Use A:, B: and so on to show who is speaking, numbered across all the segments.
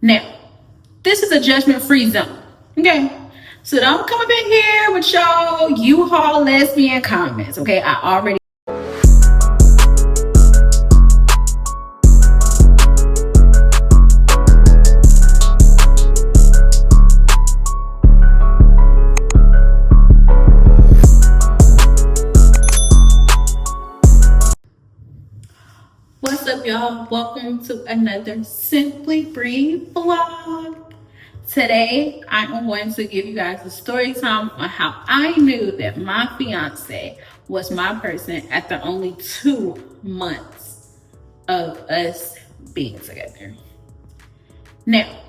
A: Now, this is a judgment-free zone, okay? So don't come up in here with y'all U-haul lesbian comments, okay? I already. What's up, y'all? Welcome to another Simply Brii vlog. Today, I am going to give you guys a story time on how I knew that my fiance was my person after only 2 months of us being together. Now,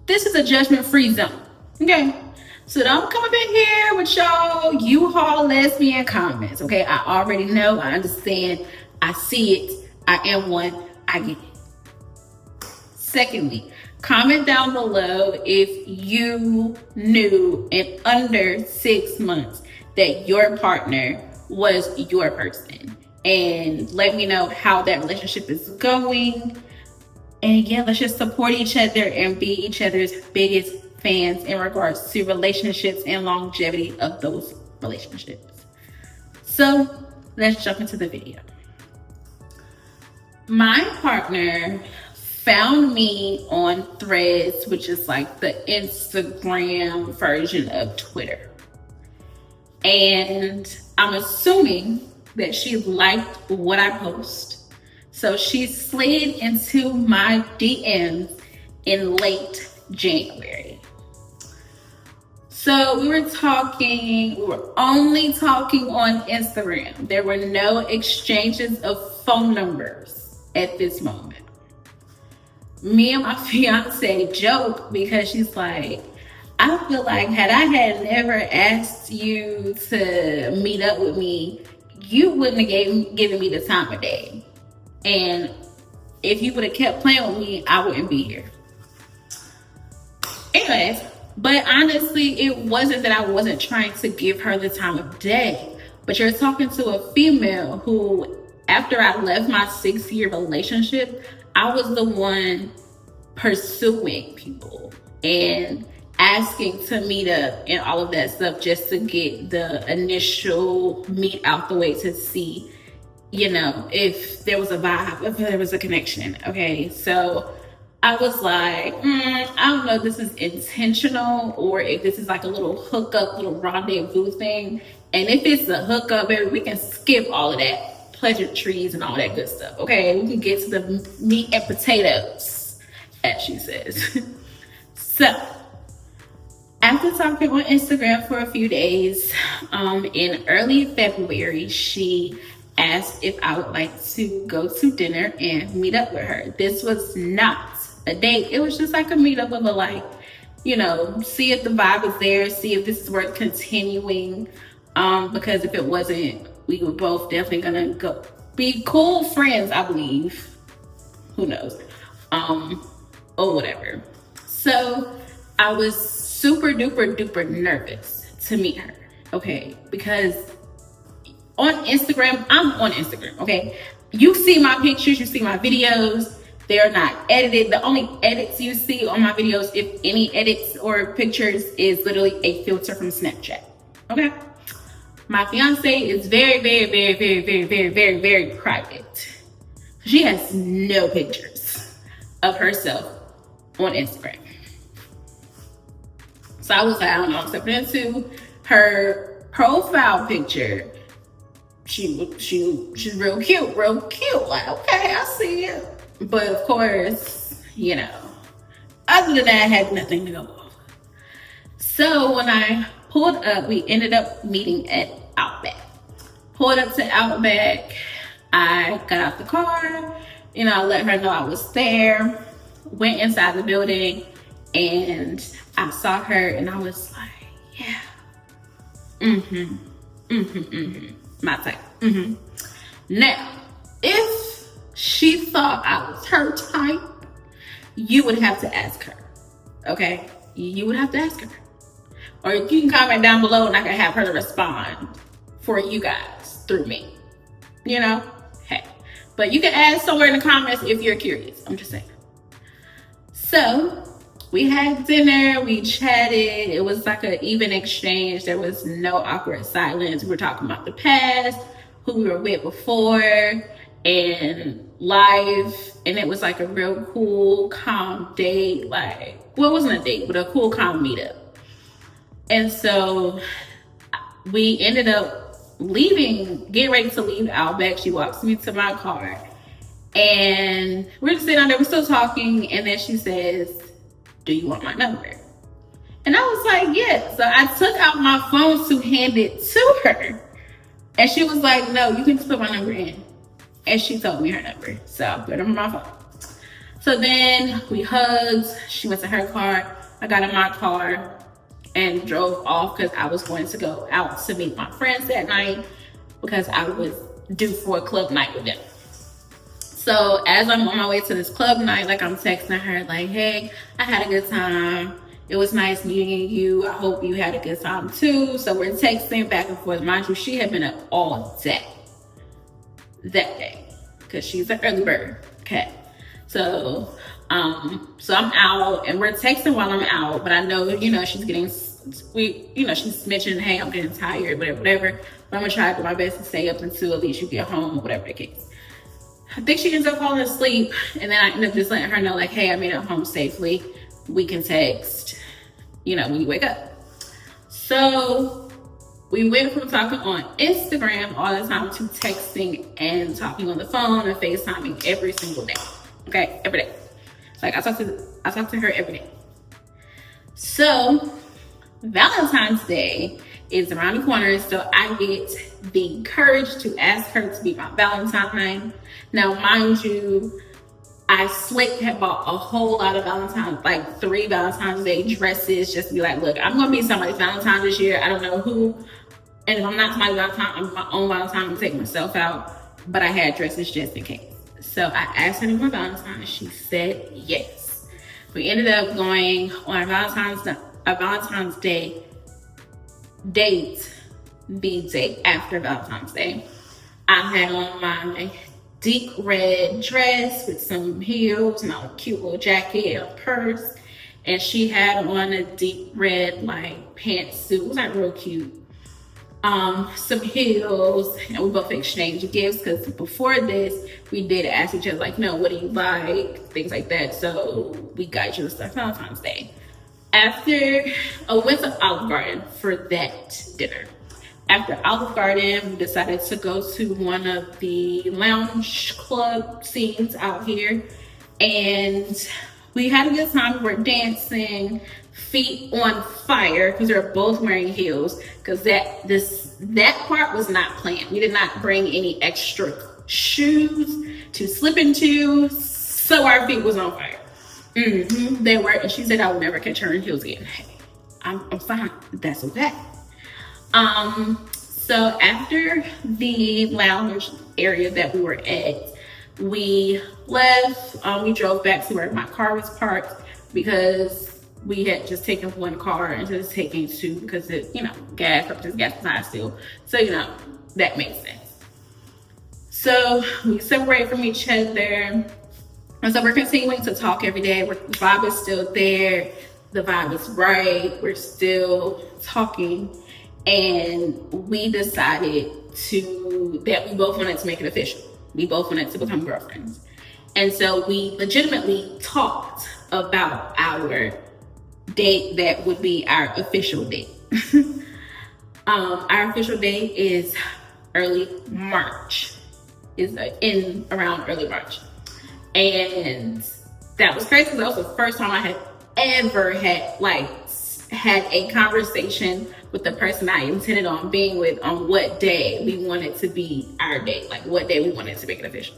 A: this is a judgment-free zone, okay? So don't come up in here with y'all U-haul lesbian comments, okay? I already know, I understand, I see it, I am one, I get it. Secondly, comment down below if you knew in under 6 months that your partner was your person. And let me know how that relationship is going. And yeah, let's just support each other and be each other's biggest fans in regards to relationships and longevity of those relationships. So let's jump into the video. My partner found me on Threads, which is like the Instagram version of Twitter. And I'm assuming that she liked what I post. So she slid into my DMs in late January. So we were only talking on Instagram. There were no exchanges of phone numbers at this moment. Me and my fiance joke because she's like, I feel like had I never asked you to meet up with me, you wouldn't have given me the time of day. And if you would have kept playing with me, I wouldn't be here. Anyways, but honestly, it wasn't that I wasn't trying to give her the time of day. But you're talking to a female who, after I left my 6-year relationship, I was the one pursuing people and asking to meet up and all of that stuff just to get the initial meet out the way to see, you know, if there was a vibe, if there was a connection. Okay, so I was like, I don't know if this is intentional or if this is like a little hookup, little rendezvous thing. And if it's a hookup, baby, we can skip all of that pleasantries and all that good stuff. Okay, we can get to the meat and potatoes, as she says. So after talking on Instagram for a few days, in early February, she asked if I would like to go to dinner and meet up with her. This was not a date. It was just like a meetup of a like, you know, see if the vibe is there, see if this is worth continuing. Because if it wasn't, we were both definitely gonna go be cool friends, I believe. Who knows? Or whatever. So I was super duper nervous to meet her, okay? Because on Instagram, I'm on Instagram, okay? You see my pictures, you see my videos, they're not edited. The only edits you see on my videos, if any edits or pictures, is literally a filter from Snapchat, okay? My fiance is very private. She has no pictures of herself on Instagram. So I was like, I don't know, I'm stepping into her profile picture. She's real cute. Like, okay, I see it. But of course, you know, other than that, I had nothing to go off. So when I pulled up, we ended up meeting at Outback. Pulled up to Outback, I got out the car, you know, I let her know I was there, went inside the building, and I saw her and I was like, yeah, my type. Now, if she thought I was her type, you would have to ask her, okay? You would have to ask her. Or you can comment down below and I can have her to respond for you guys through me, you know? Hey, but you can ask somewhere in the comments if you're curious, I'm just saying. So we had dinner, we chatted. It was like an even exchange. There was no awkward silence. We were talking about the past, who we were with before, and life. And it was like a real cool, calm date. Like, well, it wasn't a date, but a cool, calm meetup. And so we ended up leaving, getting ready to leave Outback. She walks me to my car. And we're just sitting down there, we're still talking. And then she says, "Do you want my number?" And I was like, "Yeah." So I took out my phone to hand it to her. And she was like, "No, you can just put my number in." And she told me her number. So I put it on my phone. So then we hugged. She went to her car. I got in my car and drove off because I was going to go out to meet my friends that night because I was due for a club night with them. So as I'm on my way to this club night, like I'm texting her like, "Hey, I had a good time. It was nice meeting you. I hope you had a good time too." So we're texting back and forth. Mind you, she had been up all day that day because she's an early bird. Okay. So I'm out and we're texting while I'm out, but I know, she's getting, she's mentioned, "Hey, I'm getting tired," whatever. But I'm gonna try to do my best to stay up until at least you get home or whatever the case. I think she ends up falling asleep, and then I end up just letting her know, like, "Hey, I made it home safely. We can text, when you wake up." So we went from talking on Instagram all the time to texting and talking on the phone and FaceTiming every single day. Okay, every day. Like I talk to her every day. So Valentine's Day is around the corner, so I get the courage to ask her to be my Valentine. Now, mind you, I had bought a whole lot of Valentine's, like 3 Valentine's Day dresses, just to be like, "Look, I'm gonna be somebody's Valentine this year. I don't know who, and if I'm not somebody's Valentine, I'm my own Valentine. I'm gonna take myself out." But I had dresses just in case. So I asked her to be my Valentine, and she said yes. We ended up going on a Valentine's Day date the day after Valentine's Day. I had on my deep red dress with some heels and a cute little jacket and a purse. And she had on a deep red pantsuit. It was real cute. Some heels, and we both exchanged gifts because before this we did ask each other like, "No, what do you like?" Things like that. So we got each other stuff Valentine's Day. We went to Olive Garden for that dinner. After Olive Garden, we decided to go to one of the lounge club scenes out here, and we had a good time. We were dancing, feet on fire, because we were both wearing heels. Because that part was not planned. We did not bring any extra shoes to slip into, so our feet was on fire. They were, and she said I would never catch her in heels again. Hey, I'm fine. That's okay. So after the lounge area that we were at, we left. We drove back to where my car was parked because we had just taken one car and just taking 2 because gas was high still. So that makes sense. So we separated from each other. And so we're continuing to talk every day. The vibe is still there. The vibe is right. We're still talking. And we decided that we both wanted to make it official. We both wanted to become girlfriends. And so we legitimately talked about our date that would be our official date. Our official date is early March. Around early March. And that was crazy because that was the first time I had ever had a conversation with the person I intended on being with on what day we wanted to be our date, like what day we wanted to make it official.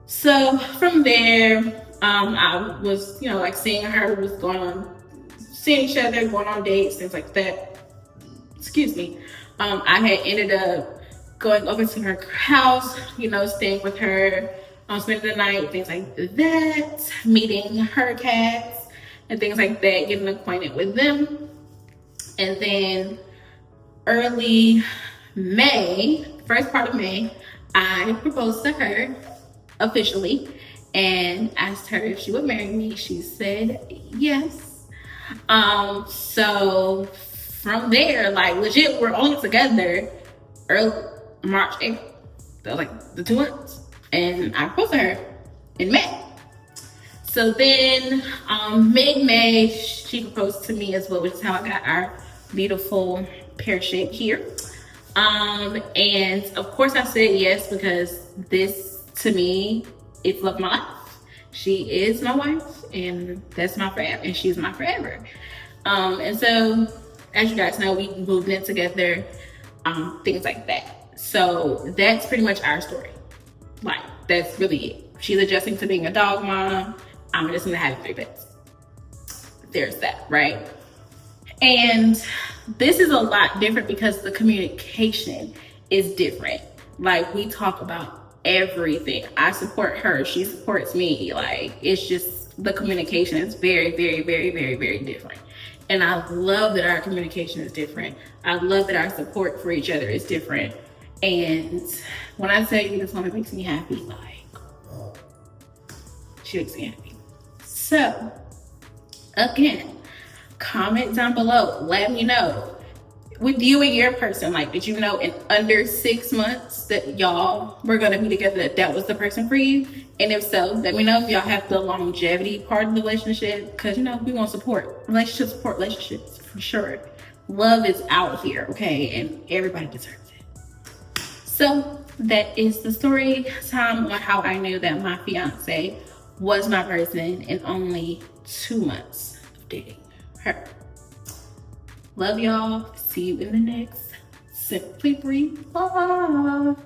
A: So from there, I was, seeing her, seeing each other, going on dates, things like that. Excuse me. I had ended up going over to her house, staying with her, spending the night, things like that, meeting her cats and things like that, getting acquainted with them. And then early May, first part of May, I proposed to her officially. and asked her if she would marry me. She said yes. So from there, like legit, we're only together early March, April. That was like the 2 months. And I proposed to her in May. So then mid-May, she proposed to me as well, which is how I got our beautiful pear shape here. And of course I said yes because this to me, it's love my life. She is my wife and that's my forever, and she's my forever. And so as you guys know, we moved in together, things like that. So that's pretty much our story. Like, that's really it. She's adjusting to being a dog mom. I'm adjusting to having 3 pets. There's that, right? And this is a lot different because the communication is different. Like, we talk about everything. I support her, she supports me. Like, it's just the communication is very, very, very, very, very different. And I love that our communication is different. I love that our support for each other is different. And when I tell you this woman makes me happy, like, she makes me happy. So, again, comment down below. Let me know. With you and your person, like, did you know in under 6 months that y'all were gonna be together, that was the person for you? And if so, let me know if y'all have the longevity part of the relationship, because, you know, we want support relationships for sure. Love is out here, okay? And everybody deserves it. So that is the story time on how I knew that my fiance was my person in only 2 months of dating her. Love y'all. See you in the next Simply Brii vlog.